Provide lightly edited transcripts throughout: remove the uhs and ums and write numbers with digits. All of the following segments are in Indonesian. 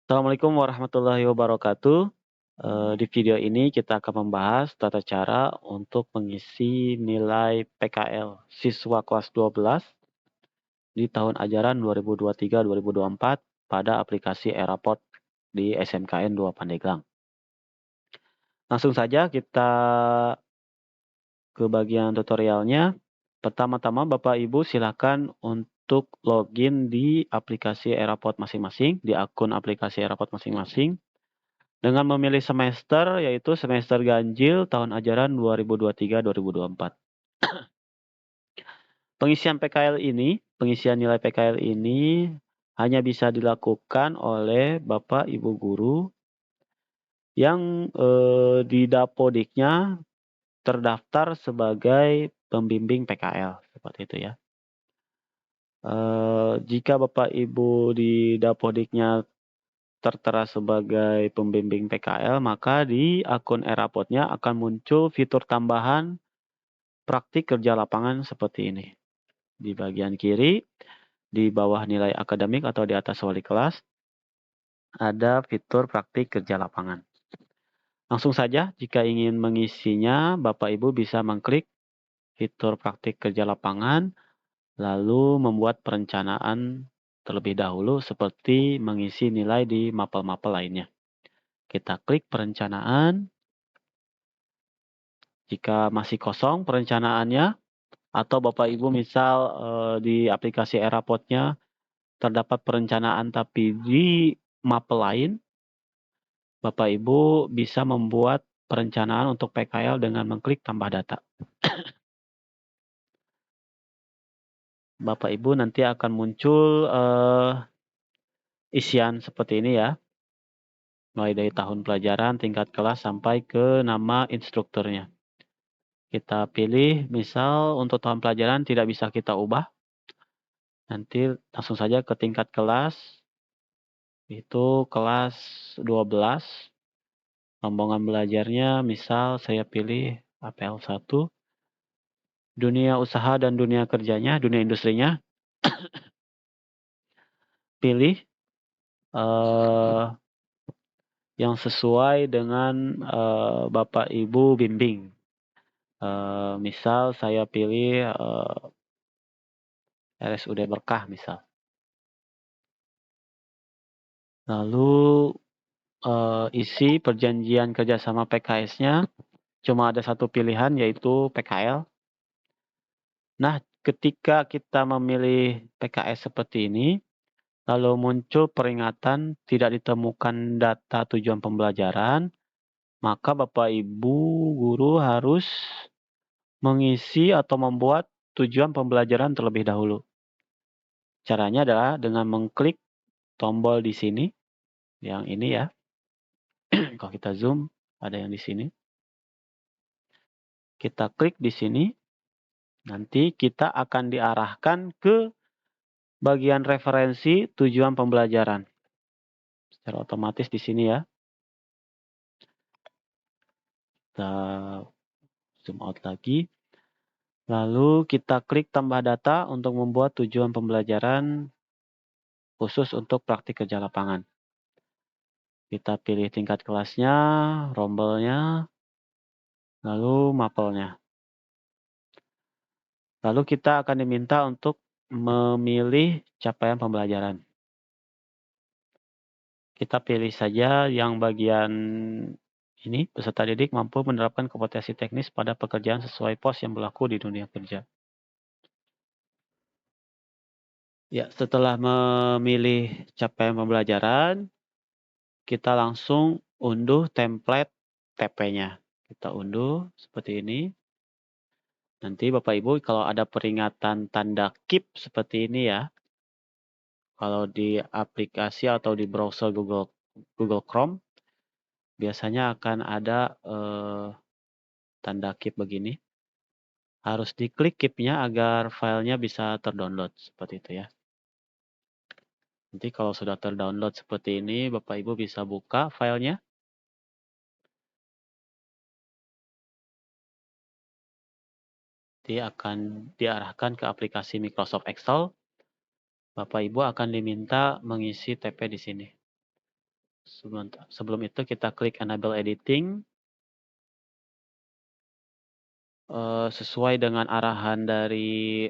Assalamualaikum warahmatullahi wabarakatuh. Di video ini kita akan membahas tata cara untuk mengisi nilai PKL siswa kelas 12 di tahun ajaran 2023-2024 pada aplikasi Eraport di SMKN 2 Pandeglang. Langsung saja kita ke bagian tutorialnya. Pertama-tama Bapak Ibu silakan untuk login di aplikasi Eraport masing-masing, di akun aplikasi Eraport masing-masing, dengan memilih semester, yaitu semester ganjil tahun ajaran 2023-2024. Pengisian nilai PKL ini hanya bisa dilakukan oleh Bapak Ibu guru yang di Dapodiknya terdaftar sebagai pembimbing PKL, seperti itu ya. Jika Bapak Ibu di Dapodiknya tertera sebagai pembimbing PKL, maka di akun Erapotnya akan muncul fitur tambahan praktik kerja lapangan seperti ini. Di bagian kiri, di bawah nilai akademik atau di atas wali kelas, ada fitur praktik kerja lapangan. Langsung saja, jika ingin mengisinya, Bapak Ibu bisa mengklik fitur praktik kerja lapangan, lalu membuat perencanaan terlebih dahulu seperti mengisi nilai di mapel-mapel lainnya. Kita klik perencanaan. Jika masih kosong perencanaannya, atau Bapak Ibu misal di aplikasi Erapotnya terdapat perencanaan tapi di mapel lain, Bapak Ibu bisa membuat perencanaan untuk PKL dengan mengklik tambah data. Bapak Ibu nanti akan muncul isian seperti ini ya, mulai dari tahun pelajaran, tingkat kelas, sampai ke nama instrukturnya. Kita pilih, misal untuk tahun pelajaran tidak bisa kita ubah, nanti langsung saja ke tingkat kelas, itu kelas 12, rombongan belajarnya misal saya pilih APL 1, dunia usaha dan dunia kerjanya, dunia industrinya, pilih yang sesuai dengan Bapak Ibu bimbing. Misal saya pilih RSUD Berkah misal. Lalu isi perjanjian kerjasama PKS-nya cuma ada satu pilihan, yaitu PKL. Nah, ketika kita memilih PKS seperti ini, lalu muncul peringatan tidak ditemukan data tujuan pembelajaran, maka Bapak Ibu guru harus mengisi atau membuat tujuan pembelajaran terlebih dahulu. Caranya adalah dengan mengklik tombol di sini, yang ini ya. Kalau kita zoom, ada yang di sini. Kita klik di sini, nanti kita akan diarahkan ke bagian referensi tujuan pembelajaran. Secara otomatis di sini ya. Kita zoom out lagi. Lalu kita klik tambah data untuk membuat tujuan pembelajaran khusus untuk praktik kerja lapangan. Kita pilih tingkat kelasnya, rombelnya, lalu mapelnya. Lalu kita akan diminta untuk memilih capaian pembelajaran. Kita pilih saja yang bagian ini, peserta didik mampu menerapkan kompetensi teknis pada pekerjaan sesuai pos yang berlaku di dunia kerja. Ya, setelah memilih capaian pembelajaran, kita langsung unduh template TP-nya. Kita unduh seperti ini. Nanti Bapak Ibu kalau ada peringatan tanda keep seperti ini ya, kalau di aplikasi atau di browser Google Chrome, biasanya akan ada tanda keep begini. Harus diklik keep-nya agar filenya bisa terdownload, seperti itu ya. Nanti kalau sudah terdownload seperti ini, Bapak Ibu bisa buka filenya. Nanti akan diarahkan ke aplikasi Microsoft Excel. Bapak Ibu akan diminta mengisi TP di sini. Sebelum itu kita klik enable editing. Sesuai dengan arahan dari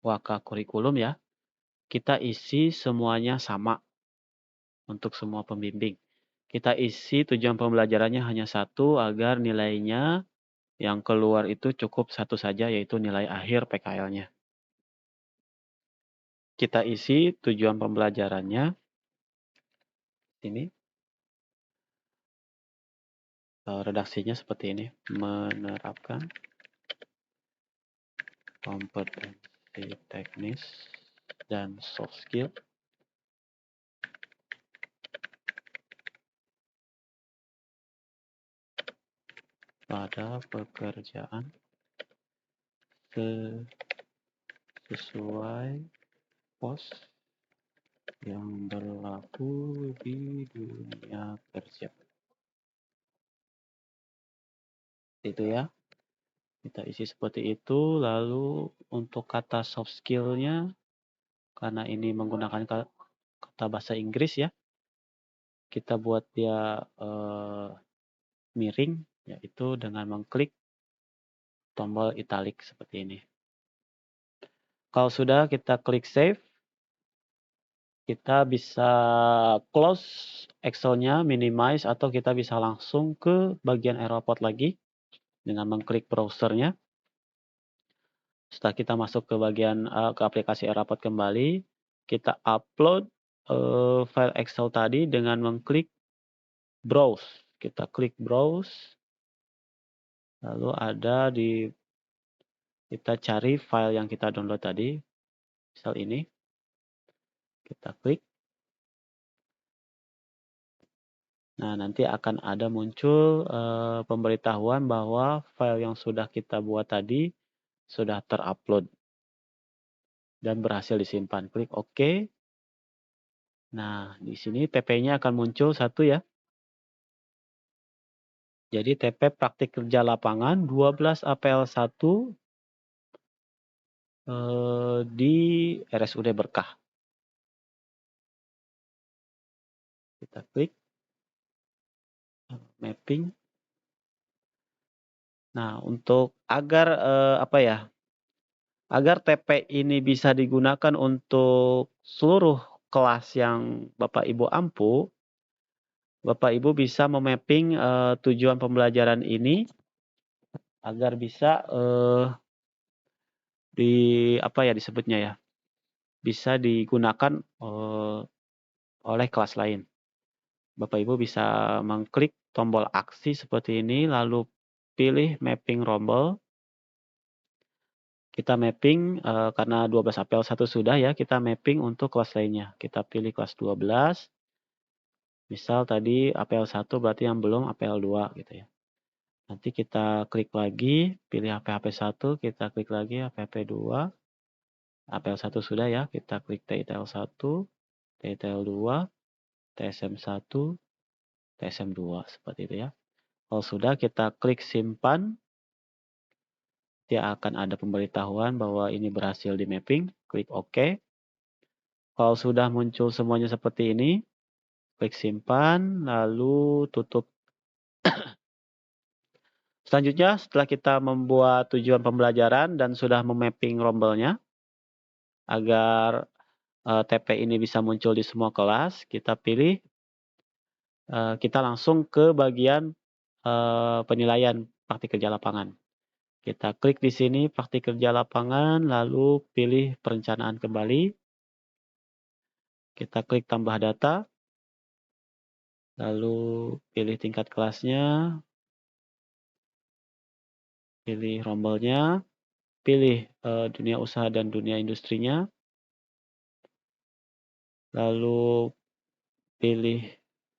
Waka Kurikulum ya, kita isi semuanya sama untuk semua pembimbing. Kita isi tujuan pembelajarannya hanya satu agar nilainya yang keluar itu cukup satu saja, yaitu nilai akhir PKL-nya. Kita isi tujuan pembelajarannya. Ini. Redaksinya seperti ini. Menerapkan kompetensi teknis dan soft skill pada pekerjaan sesuai pos yang berlaku di dunia kerja. Itu ya. Kita isi seperti itu. Lalu untuk kata soft skill-nya, karena ini menggunakan kata bahasa Inggris ya, kita buat dia miring, yaitu dengan mengklik tombol italic seperti ini. Kalau sudah, kita klik save. Kita bisa close Excel-nya, minimize, atau kita bisa langsung ke bagian Aeroport lagi dengan mengklik browsernya. Setelah kita masuk ke bagian ke aplikasi Aeroport kembali, kita upload file Excel tadi dengan mengklik browse. Kita klik browse, lalu ada kita cari file yang kita download tadi, misal ini. Kita klik. Nah, nanti akan ada muncul pemberitahuan bahwa file yang sudah kita buat tadi sudah terupload dan berhasil disimpan. Klik OK. Nah, di sini TP-nya akan muncul satu ya. Jadi TP praktik kerja lapangan 12 APL 1 di RSUD Berkah. Kita klik mapping. Nah, untuk agar agar TP ini bisa digunakan untuk seluruh kelas yang Bapak Ibu ampu, Bapak Ibu bisa memapping tujuan pembelajaran ini agar bisa disebutnya ya, bisa digunakan oleh kelas lain. Bapak Ibu bisa mengklik tombol aksi seperti ini, lalu pilih mapping rombel. Kita mapping karena 12 APL 1 sudah ya, kita mapping untuk kelas lainnya. Kita pilih kelas 12. Misal tadi APL 1 berarti yang belum APL 2 gitu ya. Nanti kita klik lagi, pilih HP 1, kita klik lagi HP 2. APL 1 sudah ya, kita klik TITL 1, TITL 2, TSM 1, TSM 2 seperti itu ya. Kalau sudah, kita klik simpan. Dia akan ada pemberitahuan bahwa ini berhasil di mapping, klik OK. Kalau sudah muncul semuanya seperti ini, klik simpan, lalu tutup. Selanjutnya, setelah kita membuat tujuan pembelajaran dan sudah memapping rombelnya, agar TP ini bisa muncul di semua kelas, kita pilih, kita langsung ke bagian penilaian praktik kerja lapangan. Kita klik di sini praktik kerja lapangan, lalu pilih perencanaan kembali. Kita klik tambah data, lalu pilih tingkat kelasnya, pilih rombelnya, pilih dunia usaha dan dunia industrinya, lalu pilih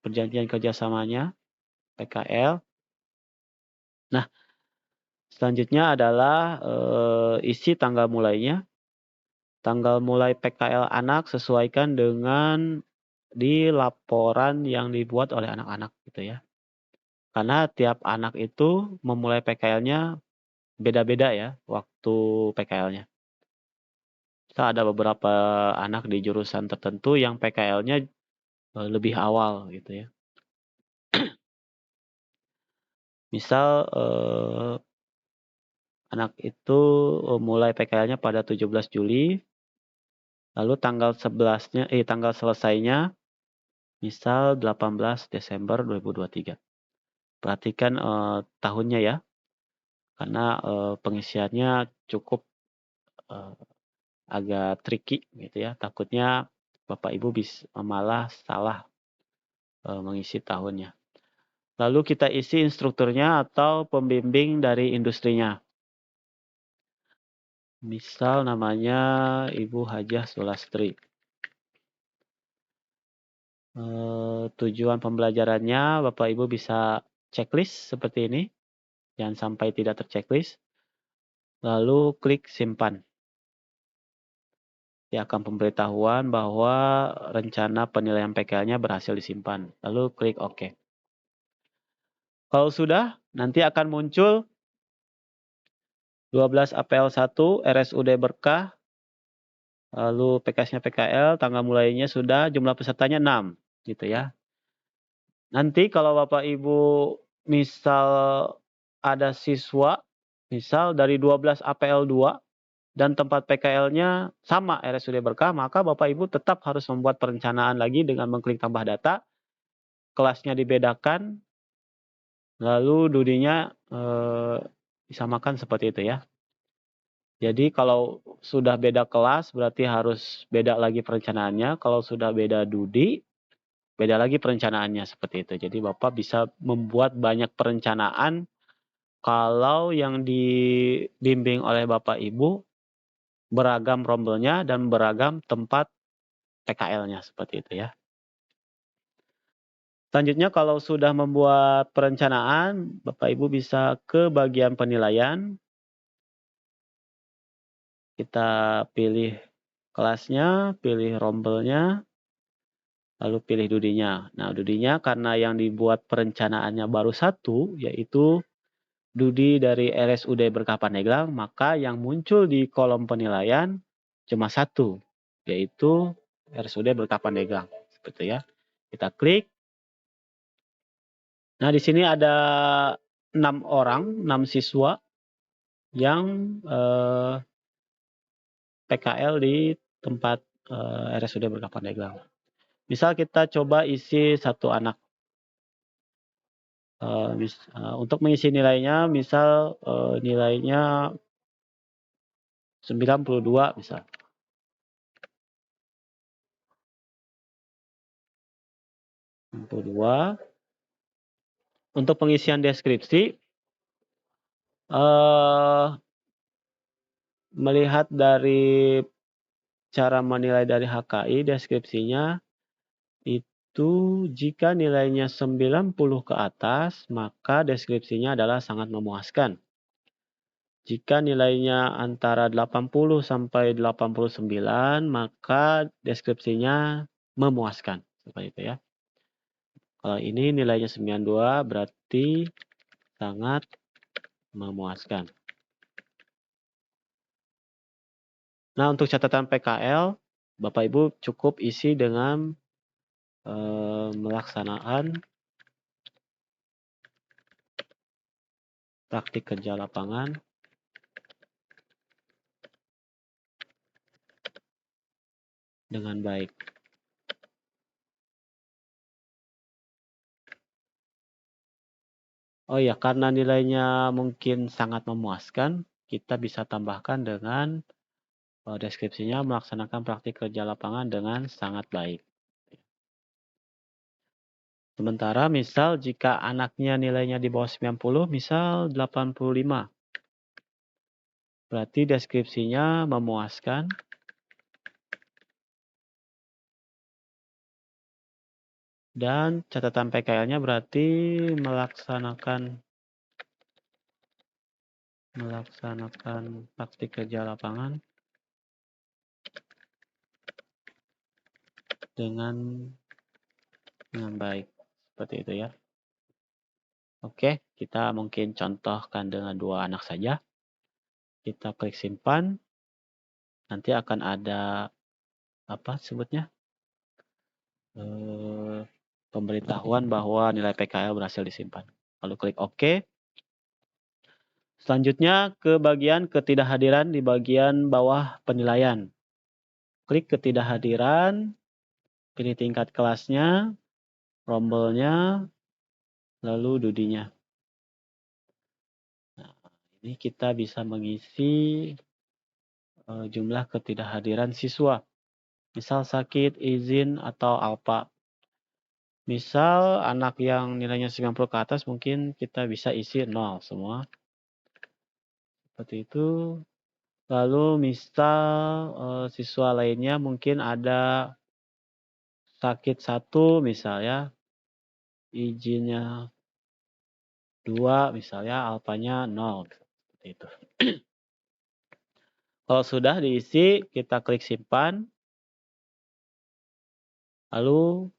perjanjian kerjasamanya, PKL. Nah, selanjutnya adalah isi tanggal mulainya. Tanggal mulai PKL anak sesuaikan dengan di laporan yang dibuat oleh anak-anak gitu ya. Karena tiap anak itu memulai PKL-nya beda-beda ya waktu PKL-nya. Ada beberapa anak di jurusan tertentu yang PKL-nya lebih awal gitu ya. Misal, anak itu, mulai PKL-nya pada 17 Juli, lalu tanggal selesainya misal 18 Desember 2023. Perhatikan, tahunnya ya, karena, pengisiannya cukup, eee, agak tricky gitu ya, takutnya Bapak Ibu malah salah, mengisi tahunnya. Lalu kita isi instrukturnya atau pembimbing dari industrinya. Misal namanya Ibu Hajah Sulastri. Tujuan pembelajarannya Bapak Ibu bisa checklist seperti ini, jangan sampai tidak terchecklist. Lalu klik simpan. Dia akan pemberitahuan bahwa rencana penilaian PKL-nya berhasil disimpan. Lalu klik OK. Kalau sudah, nanti akan muncul 12 APL1 RSUD Berkah, lalu PKS-nya PKL, tanggal mulainya sudah, jumlah pesertanya 6, gitu ya. Nanti kalau Bapak Ibu misal ada siswa, misal dari 12 APL2 dan tempat PKL-nya sama RSUD Berkah, maka Bapak Ibu tetap harus membuat perencanaan lagi dengan mengklik tambah data, kelasnya dibedakan, lalu dudinya disamakan seperti itu ya. Jadi kalau sudah beda kelas berarti harus beda lagi perencanaannya, kalau sudah beda dudi, beda lagi perencanaannya seperti itu. Jadi Bapak bisa membuat banyak perencanaan kalau yang dibimbing oleh Bapak Ibu beragam rombelnya dan beragam tempat PKL-nya seperti itu ya. Selanjutnya kalau sudah membuat perencanaan, Bapak Ibu bisa ke bagian penilaian. Kita pilih kelasnya, pilih rombelnya, lalu pilih dudinya. Nah, dudinya karena yang dibuat perencanaannya baru satu, yaitu dudi dari RSUD Berkah Pandeglang, maka yang muncul di kolom penilaian cuma satu, yaitu RSUD Berkah Pandeglang. Seperti ya. Kita klik. Nah, di sini ada 6 orang, 6 siswa yang PKL di tempat RSUD Berkah Pandeglang. Misal kita coba isi satu anak. Untuk mengisi nilainya, misal nilainya 92 misal. 92. Untuk pengisian deskripsi, melihat dari cara menilai dari HKI deskripsinya, itu jika nilainya 90 ke atas, maka deskripsinya adalah sangat memuaskan. Jika nilainya antara 80 sampai 89, maka deskripsinya memuaskan. Seperti itu ya. Kalau ini nilainya 92 berarti sangat memuaskan. Nah, untuk catatan PKL, Bapak Ibu cukup isi dengan melaksanakan praktik kerja lapangan dengan baik. Oh ya, karena nilainya mungkin sangat memuaskan, kita bisa tambahkan dengan deskripsinya melaksanakan praktik kerja lapangan dengan sangat baik. Sementara misal jika anaknya nilainya di bawah 90, misal 85. Berarti deskripsinya memuaskan. Dan catatan PKL-nya berarti melaksanakan praktik kerja lapangan dengan baik. Seperti itu ya. Oke, kita mungkin contohkan dengan 2 anak saja. Kita klik simpan. Nanti akan ada apa sebutnya? pemberitahuan bahwa nilai PKL berhasil disimpan. Lalu klik OK. Selanjutnya ke bagian ketidakhadiran di bagian bawah penilaian. Klik ketidakhadiran, pilih tingkat kelasnya, rombelnya, lalu dudinya. Nah, ini kita bisa mengisi jumlah ketidakhadiran siswa. Misal sakit, izin, atau alpa. Misal anak yang nilainya 90 ke atas mungkin kita bisa isi 0 semua. Seperti itu. Lalu misal siswa lainnya mungkin ada sakit 1 misalnya, izinnya 2 misalnya, alfanya 0. Seperti itu. Kalau sudah diisi, kita klik simpan. Lalu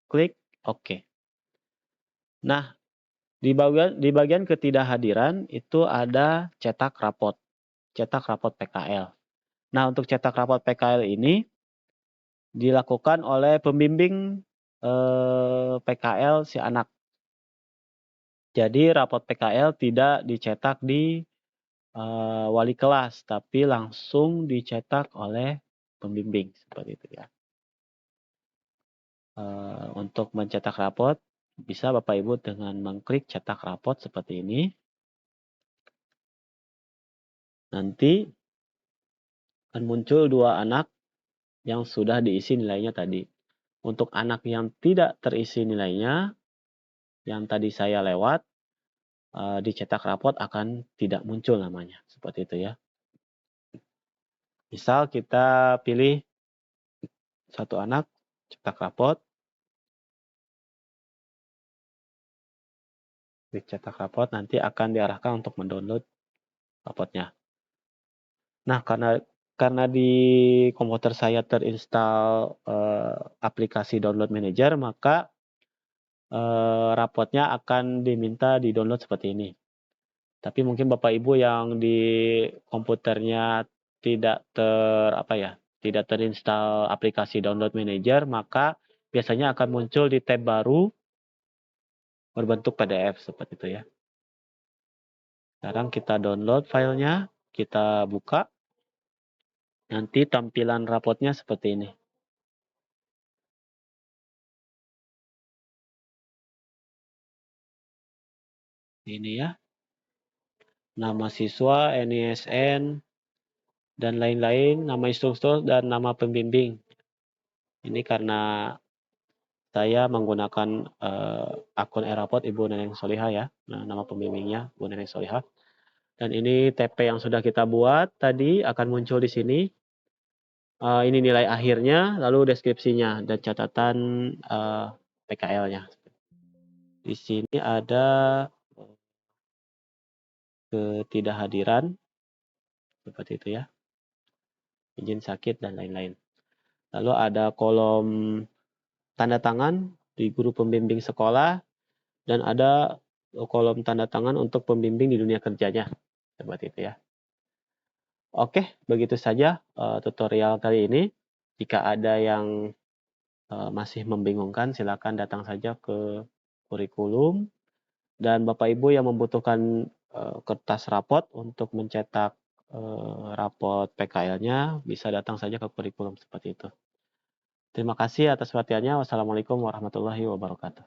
klik OK. Nah, di bagian ketidakhadiran itu ada cetak rapot PKL. Nah, untuk cetak rapot PKL ini dilakukan oleh pembimbing PKL si anak. Jadi rapot PKL tidak dicetak di wali kelas, tapi langsung dicetak oleh pembimbing seperti itu ya. Untuk mencetak rapot bisa Bapak Ibu dengan mengklik cetak rapot seperti ini. Nanti akan muncul 2 anak yang sudah diisi nilainya tadi. Untuk anak yang tidak terisi nilainya, yang tadi saya lewat, dicetak rapot akan tidak muncul namanya. Seperti itu ya. Misal kita pilih satu anak, cetak rapot. Klik cetak rapot, nanti akan diarahkan untuk mendownload rapotnya. Nah, karena di komputer saya terinstall aplikasi download manager, maka rapotnya akan diminta di-download seperti ini. Tapi mungkin Bapak Ibu yang di komputernya tidak tidak terinstall aplikasi download manager, maka biasanya akan muncul di tab baru berbentuk PDF seperti itu ya. Sekarang kita download filenya, kita buka. Nanti tampilan rapotnya seperti ini. Ini ya. Nama siswa, NISN, dan lain-lain, nama instruktur, dan nama pembimbing. Ini karena saya menggunakan akun e-rapot Ibu Neneng Solihah ya. Nah, nama pembimbingnya Ibu Neneng Solihah. Dan ini TP yang sudah kita buat tadi akan muncul di sini. Ini nilai akhirnya, lalu deskripsinya dan catatan PKL-nya. Di sini ada ketidakhadiran, seperti itu ya. Izin sakit dan lain-lain. Lalu ada kolom tanda tangan di guru pembimbing sekolah, dan ada kolom tanda tangan untuk pembimbing di dunia kerjanya. Seperti itu ya. Oke, begitu saja tutorial kali ini. Jika ada yang masih membingungkan, silakan datang saja ke kurikulum. Dan Bapak Ibu yang membutuhkan kertas rapot untuk mencetak rapot PKL-nya, bisa datang saja ke kurikulum seperti itu. Terima kasih atas perhatiannya. Wassalamualaikum warahmatullahi wabarakatuh.